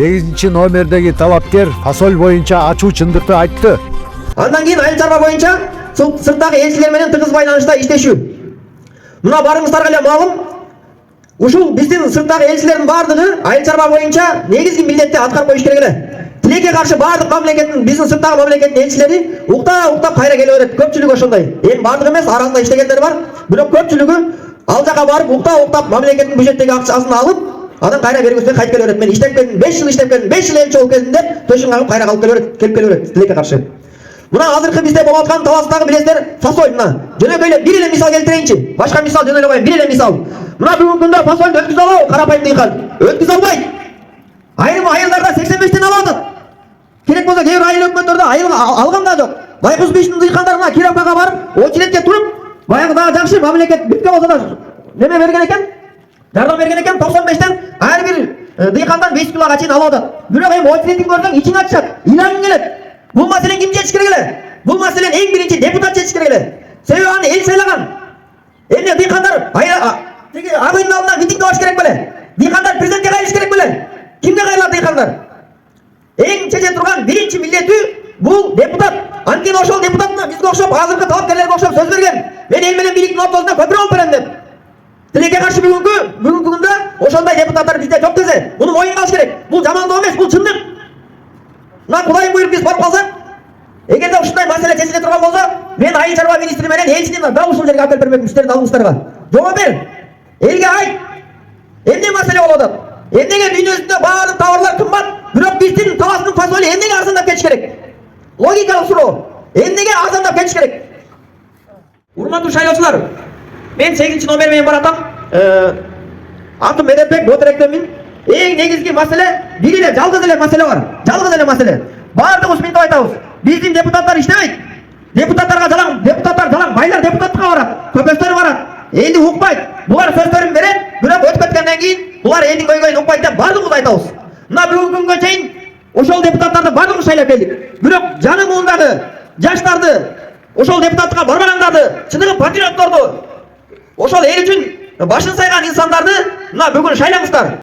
8-номердеги талапкер фасоль боюнча ачуу чындыкты айтты. Андан кийин айыл чарба боюнча сырттагы элчилер менен тыгыз байланышта иштешүү. Мына барыңыздарга эле маалым, ушул биздин сырттагы элчилердин бардыгы айыл чарба боюнча негизги милдетти аткарып коюш керек эле. Тилекке каршы бардык мамлекеттин, биздин сырттагы мамлекеттин элчилери уктап кайра келе берет. Көпчүлүгү ошондой. Эми бардыгы эмес, арасында иштегендер бар. Бирок көпчүлүгү ал жака барып уктап мамлекеттин бюджеттеги акчасын алып, анан кайра бергүсүнө кайтып келе берет. Мен иштеп келдим, 5 жыл иштеп келдим, 5 жыл элчи болуп келдим деп төшүн кагып кайра келип келе берет тилекке каршы. Мына азыркы бизде болуп аткан таластагы билесиздер, фасоль мына. Жөнөкөй эле бир эле мисал келтирейинчи. Башка мисал жөн эле коеюн, бир эле мисал. Мына бүгүнкү күндө фасольду өткүзө алабы карапайым дыйкан? Өткүзө албайт. Айрым айылдарда 85тен алып атат. Керек болсо кээ бир айыл өкмөттөрдө айыл алган да жок. Байкуш биштин дыйкандар мына Кировкага барып, очередке туруп, баягы дагы жакшы мамлекет бүткө болсо да неме берген экен? Жардам берген экен, 95тен ар бир дыйкандан 5 килога чейин алып атат. Бирок эми очередин көрсөң ичиң ачышат, ыйларың келет. Бул маселени ким чечиш керек эле? Бул маселени эң биринчи депутат чечиш керек эле. Себеби аны эл сайлаган. Эмне дыйкандар тиги ак үйдүн алдынан митинг кылыш керек беле? Дыйкандар президентке кайрыш керек беле? Кимге кайрылат дыйкандар? Эң чече турган биринчи милдети бул депутат. Анткени ошол депутаттын бизге окшоп, азыркы талапкерлерге окшоп сөз берген. Мен эл менен бийликтин ортосунда көпүрө алып берем деп. Тилекке каршы бүгүнкү күндө ошондой депутаттар бизде жок десе, муну моюнга алыш керек. Бул жамандоо эмес, бул чындык. Мына Кудайым буйруп биз барып калсак, эгерде ушундай маселе чечиле турган болсо, мен айыл чарба министри менен элчини дал ушул жерге алып келип бермекмин силердин алдыңыздарга. Жооп бер. Элге айт. Эмне маселе болуп атат? Эмнеге дүйнө жүзүндө баардык товарлар кымбат, бирок биздин таластын фасолу эмнеге арзандап кетиш керек? Логикалык суроо. Эмнеге арзандап кетиш керек? Урматтуу шайлоочулар, мен 8-номер менен баратам. Атым Медетбек, Ботеректенмин. Эң негизги маселе бир эле жалгыз эле маселе бар. Жалгыз эле маселе. Бардыгыбыз мынтип айтабыз. Биздин депутаттар иштебейт. Депутаттарга жалаң байлар депутаттыкка барат. Көпөстөр барат. Элди укпайт. Булар сөздөрүн берет, бирок өтүп кеткенден кийин булар элдин көйгөйүн укпайт деп бардыгыбыз айтабыз. Мына бүгүнкү күнгө чейин ошол депутаттарды бардыгыбыз шайлап келдик. Бирок жаны муундагы жаштарды, ошол депутаттыкка барбагандарды, чыныгы патриотторду, ошол эл үчүн башын сайган инсандарды мына бүгүн шайлаңыздар.